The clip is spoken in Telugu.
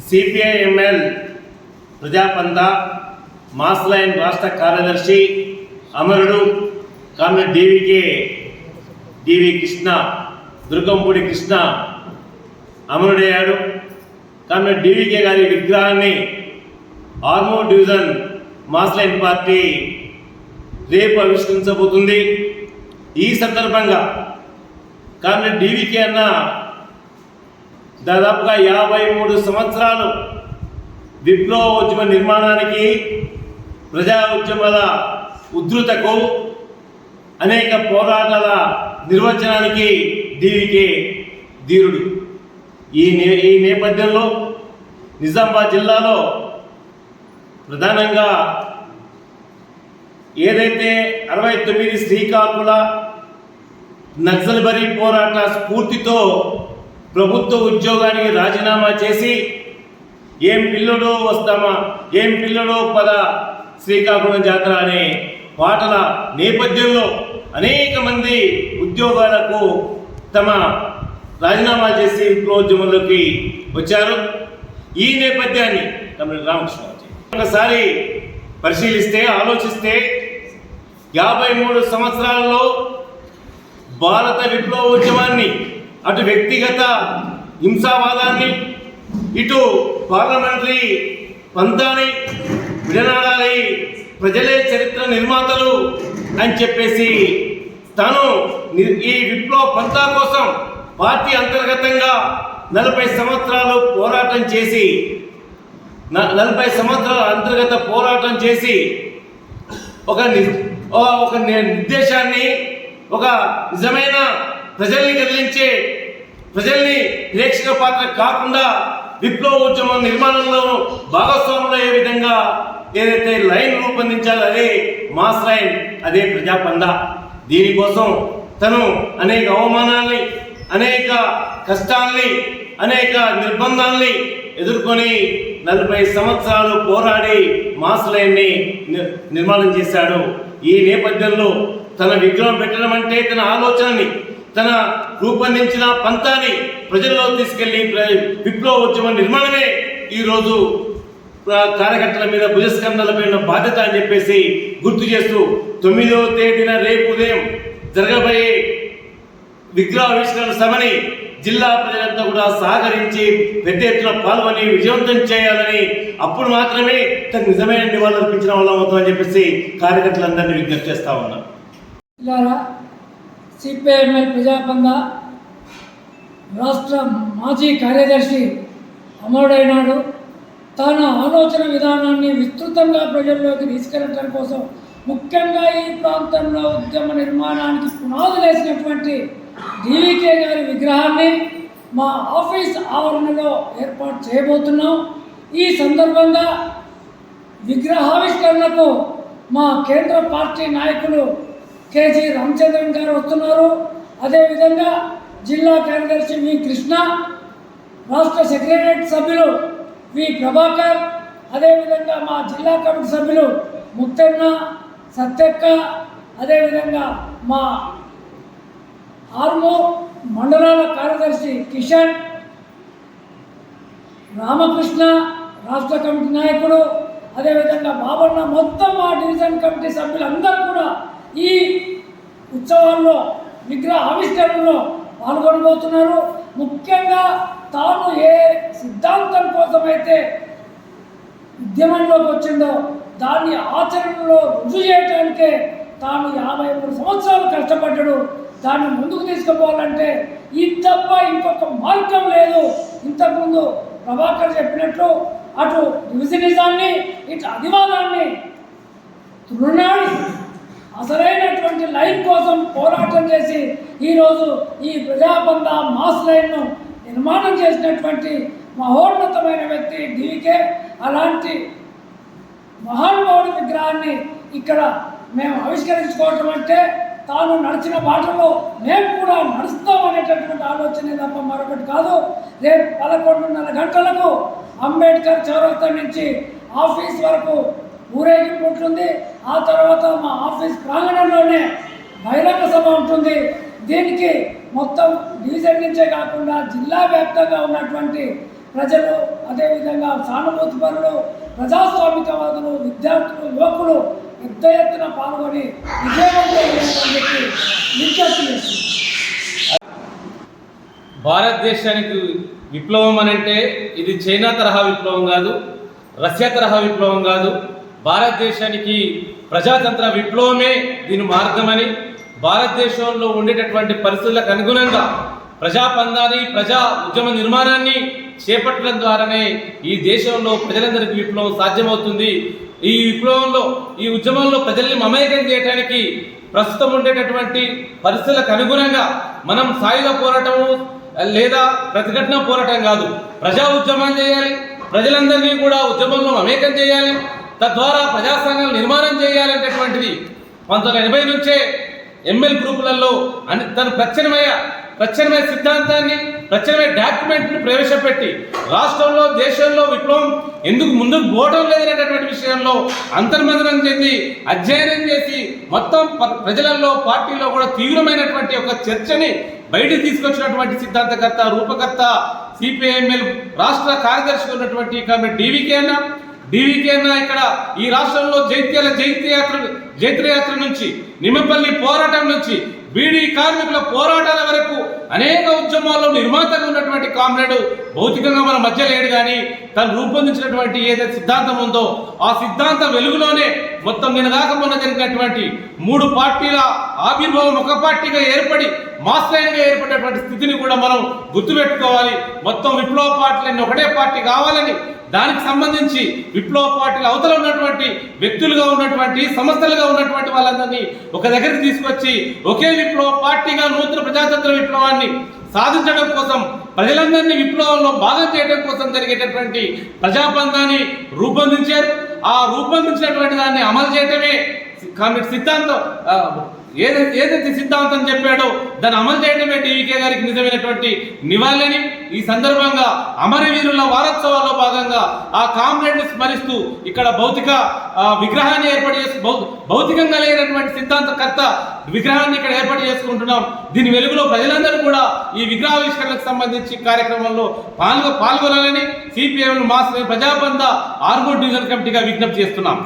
సిపిఐఎంఎల్ ప్రజాపంత మాస్ లైన్ రాష్ట్ర కార్యదర్శి అమరుడు కామ్రేడ్ డివి కృష్ణ దుర్గంపూడి కృష్ణ అమరుడయ్యాడు. కామ్రేడ్ డివికే గారి విగ్రహాన్ని Armoor division mass line party రేపు ఆవిష్కరించబోతుంది. ఈ సందర్భంగా కామ్రేడ్ డివికే అన్న దాదాపుగా 53 సంవత్సరాలు విప్లవ ఉద్యమ నిర్మాణానికి, ప్రజా ఉద్యమాల ఉధృతకు, అనేక పోరాటాల నిర్వచనానికి డివికే ధీరుడు. ఈ నేపథ్యంలో నిజామాబాద్ జిల్లాలో ప్రధానంగా ఏదైతే 69 శ్రీకాకుళ నక్సల్బరీ పోరాట స్ఫూర్తితో ప్రభుత్వ ఉద్యోగానికి రాజీనామా చేసి ఏం పిల్లడో వస్తామా, ఏం పిల్లడో పద శ్రీకాకుళం జాతర అనే పాటల నేపథ్యంలో అనేక మంది ఉద్యోగాలకు తమ రాజీనామా చేసి విప్లవోద్యమంలోకి వచ్చారు. ఈ నేపథ్యాన్ని రామకృష్ణ ఒకసారి పరిశీలిస్తే, ఆలోచిస్తే 53 సంవత్సరాలలో భారత విప్లవ ఉద్యమాన్ని, అటు వ్యక్తిగత హింసావాదాన్ని, ఇటు పార్లమెంటరీ పంతాన్ని విడనాడాలి, ప్రజలే చరిత్ర నిర్మాతలు అని చెప్పేసి తాను ఈ విప్లవ పంతా కోసం పార్టీ అంతర్గతంగా 40 సంవత్సరాలు పోరాటం చేసి 40 సంవత్సరాల అంతర్గత పోరాటం చేసి ఒక నిర్దేశాన్ని, ఒక నిజమైన ప్రజల్ని కదిలించే, ప్రజల్ని ప్రేక్షక పాత్ర కాకుండా విప్లవ ఉద్యమం నిర్మాణంలో భాగస్వాములు అయ్యే విధంగా ఏదైతే లైన్ రూపొందించాలో అదే మాస్ లైన్, అదే ప్రజాపంద. దీనికోసం తను అనేక అవమానాల్ని, అనేక కష్టాల్ని, అనేక నిర్బంధాల్ని ఎదుర్కొని 40 సంవత్సరాలు పోరాడి మాస్ లైన్ని నిర్మాణం చేశాడు. ఈ నేపథ్యంలో తన విగ్రహం పెట్టడం అంటే తన ఆలోచనని, తన రూపొందించిన పంతాన్ని ప్రజల్లో తీసుకెళ్లి విప్లవ ఉద్యమ నిర్మాణమే ఈరోజు కార్యకర్తల మీద భుజస్కంధాలపై ఉన్న బాధ్యత అని చెప్పేసి గుర్తు చేస్తూ 9వ తేదీన రేపు ఉదయం జరగబోయే విగ్రహావిష్కరణ సభని జిల్లా ప్రజలంతా కూడా సహకరించి పెద్ద ఎత్తున పాల్గొని విజయవంతం చేయాలని, అప్పుడు మాత్రమే తనకు నిజమైన నివాళులు అర్పించిన వాళ్ళం అవుతామని చెప్పేసి కార్యకర్తలందరినీ విజ్ఞప్తి చేస్తా ఉన్నాం. సిపిఐఎంఎల్ ప్రజాపంద రాష్ట్ర మాజీ కార్యదర్శి అమరుడైనాడు. తన ఆలోచన విధానాన్ని విస్తృతంగా ప్రజల్లోకి తీసుకెళ్లడం కోసం, ముఖ్యంగా ఈ ప్రాంతంలో ఉద్యమ నిర్మాణానికి పునాదులు వేసినటువంటి డివికే గారి విగ్రహాన్ని మా ఆఫీస్ ఆవరణలో ఏర్పాటు చేయబోతున్నాం. ఈ సందర్భంగా విగ్రహావిష్కరణకు మా కేంద్ర పార్టీ నాయకులు కేజీ రామచంద్రన్ గారు వస్తున్నారు. అదేవిధంగా జిల్లా కార్యదర్శి వి కృష్ణ, రాష్ట్ర సెక్రటరియట్ సభ్యులు వి ప్రభాకర్, అదేవిధంగా మా జిల్లా కమిటీ సభ్యులు ముత్తన్న, సత్యక్క, అదేవిధంగా మా ఆర్మూర్ మండలాల కార్యదర్శి కిషన్, రామకృష్ణ రాష్ట్ర కమిటీ నాయకుడు, అదేవిధంగా బాబన్న, మొత్తం మా డివిజన్ కమిటీ సభ్యులందరూ కూడా ఈ ఉత్సవాల్లో విగ్రహ ఆవిష్కరణలో పాల్గొనబోతున్నారు. ముఖ్యంగా తాను ఏ సిద్ధాంతం కోసమైతే ఉద్యమంలోకి వచ్చిందో దాన్ని ఆచరణలో రుజువు చేయడానికే తాను 53 సంవత్సరాలు కష్టపడ్డాడు. దాన్ని ముందుకు తీసుకుపోవాలంటే ఇది తప్ప ఇంకొక మార్గం లేదు. ఇంతకుముందు ప్రభాకర్ చెప్పినట్లు అటు డివిజనిజాన్ని, ఇటు అధివాదాన్ని తృణాడి అసలైనటువంటి లైన్ కోసం పోరాటం చేసి ఈరోజు ఈ ప్రజాపంద మాస్ లైన్ను నిర్మాణం చేసినటువంటి మహోన్నతమైన వ్యక్తి డివికే. అలాంటి మహానుభావుడి విగ్రహాన్ని ఇక్కడ మేము ఆవిష్కరించుకోవటం అంటే తాను నడిచిన బాటలో మేము కూడా నడుస్తామనేటటువంటి ఆలోచనే తప్ప మరొకటి కాదు. రేపు 11:30 గంటలకు అంబేద్కర్ చౌరస్తా నుంచి ఆఫీస్ వరకు ఊరేగింపు ఉంటుంది. ఆ తర్వాత మా ఆఫీస్ ప్రాంగణంలోనే బహిరంగ సభ ఉంటుంది. దీనికి మొత్తం డివిజన్ నుంచే కాకుండా జిల్లా వ్యాప్తంగా ఉన్నటువంటి ప్రజలు, అదేవిధంగా సానుభూతిపరులు, ప్రజాస్వామికవాదులు, విద్యార్థులు, యువకులు పెద్ద ఎత్తున పాల్గొని విజయవంతం చేయాలని చెప్పి విజ్ఞప్తి చేస్తున్నారు. భారతదేశానికి విప్లవం అనంటే ఇది చైనా తరహా విప్లవం కాదు, రష్యా తరహా విప్లవం కాదు. భారతదేశానికి ప్రజాతంత్ర విప్లవమే దీని మార్గమని, భారతదేశంలో ఉండేటటువంటి పరిస్థితులకు అనుగుణంగా ప్రజాపందాన్ని, ప్రజా ఉద్యమ నిర్మాణాన్ని చేపట్టడం ద్వారానే ఈ దేశంలో ప్రజలందరికీ విప్లవం సాధ్యమవుతుంది. ఈ విప్లవంలో, ఈ ఉద్యమంలో ప్రజల్ని మమేకం చేయడానికి ప్రస్తుతం ఉండేటటువంటి పరిస్థితులకు అనుగుణంగా మనం సాయుధ పోరాటము లేదా ప్రతిఘటన పోరాటం కాదు, ప్రజా ఉద్యమం చేయాలి. ప్రజలందరినీ కూడా ఉద్యమంలో మమేకం చేయాలి. తద్వారా ప్రజా సంఘాలు నిర్మాణం చేయాలనేటటువంటిది 1980 నుంచే ఎంఎల్ గ్రూపులలో తన ప్రత్యామ్నాయ సిద్ధాంతాన్ని, ప్రత్యామ్నాయ డాక్యుమెంట్ని ప్రవేశపెట్టి రాష్ట్రంలో, దేశంలో విప్లవం ఎందుకు ముందుకు పోవడం లేదనేటటువంటి విషయంలో అంతర్మథనం చెంది అధ్యయనం చేసి మొత్తం ప్రజలలో, పార్టీలో కూడా తీవ్రమైనటువంటి ఒక చర్చని బయటికి తీసుకొచ్చినటువంటి సిద్ధాంతకర్త, రూపకర్త, సిపిఐఎంఎల్ రాష్ట్ర కార్యదర్శిగా ఉన్నటువంటి డివికే అన్న ఇక్కడ ఈ రాష్ట్రంలో జైత్రయాత్ర నుంచి, నిమ్మపల్లి పోరాటం నుంచి, బీడీ కార్మికుల పోరాటాల వరకు అనేక ఉద్యమాల్లో నిర్మాతగా ఉన్నటువంటి కామ్రేడ్ భౌతికంగా మన మధ్య లేడు, కానీ తను రూపొందించినటువంటి ఏదైతే సిద్ధాంతం ఉందో ఆ సిద్ధాంతం వెలుగులోనే మొత్తం నిన్నగాక మొన్న జరిగినటువంటి 3 పార్టీల ఆవిర్భావం ఒక పార్టీగా ఏర్పడి మాస్ లైన్గా ఏర్పడినటువంటి స్థితిని కూడా మనం గుర్తుపెట్టుకోవాలి. మొత్తం విప్లవ పార్టీలన్నీ ఒకటే పార్టీ కావాలని, దానికి సంబంధించి విప్లవ పార్టీలు అవతల ఉన్నటువంటి వ్యక్తులుగా ఉన్నటువంటి, సంస్థలుగా ఉన్నటువంటి వాళ్ళందరినీ ఒక దగ్గరికి తీసుకొచ్చి ఒకే విప్లవ పార్టీగా నూతన ప్రజాతంత్ర విప్లవాన్ని సాధించడం కోసం, ప్రజలందరినీ విప్లవంలో భాగం చేయడం కోసం జరిగేటటువంటి ప్రజాబంధాన్ని రూపొందించారు. ఆ రూపొందించినటువంటి దాన్ని అమలు చేయడమే సిద్ధాంతం. ఏదైతే సిద్ధాంతం చెప్పాడో దాన్ని అమలు చేయడమే డివికే గారికి నిజమైనటువంటి నివాళిని. ఈ సందర్భంగా అమరవీరుల వారోత్సవాల్లో భాగంగా ఆ కామ్రేడ్ని స్మరిస్తూ ఇక్కడ భౌతిక విగ్రహాన్ని ఏర్పాటు భౌతికంగా లేనటువంటి సిద్ధాంతకర్త విగ్రహాన్ని ఇక్కడ ఏర్పాటు చేసుకుంటున్నాం. దీని వెలుగులో ప్రజలందరూ కూడా ఈ విగ్రహావిష్కరణకు సంబంధించి కార్యక్రమంలో పాల్గొనాలని సిపిఎం మాస్ ప్రజాబంధ ఆర్మూర్ డివిజన్ కమిటీగా విజ్ఞప్తి చేస్తున్నాం.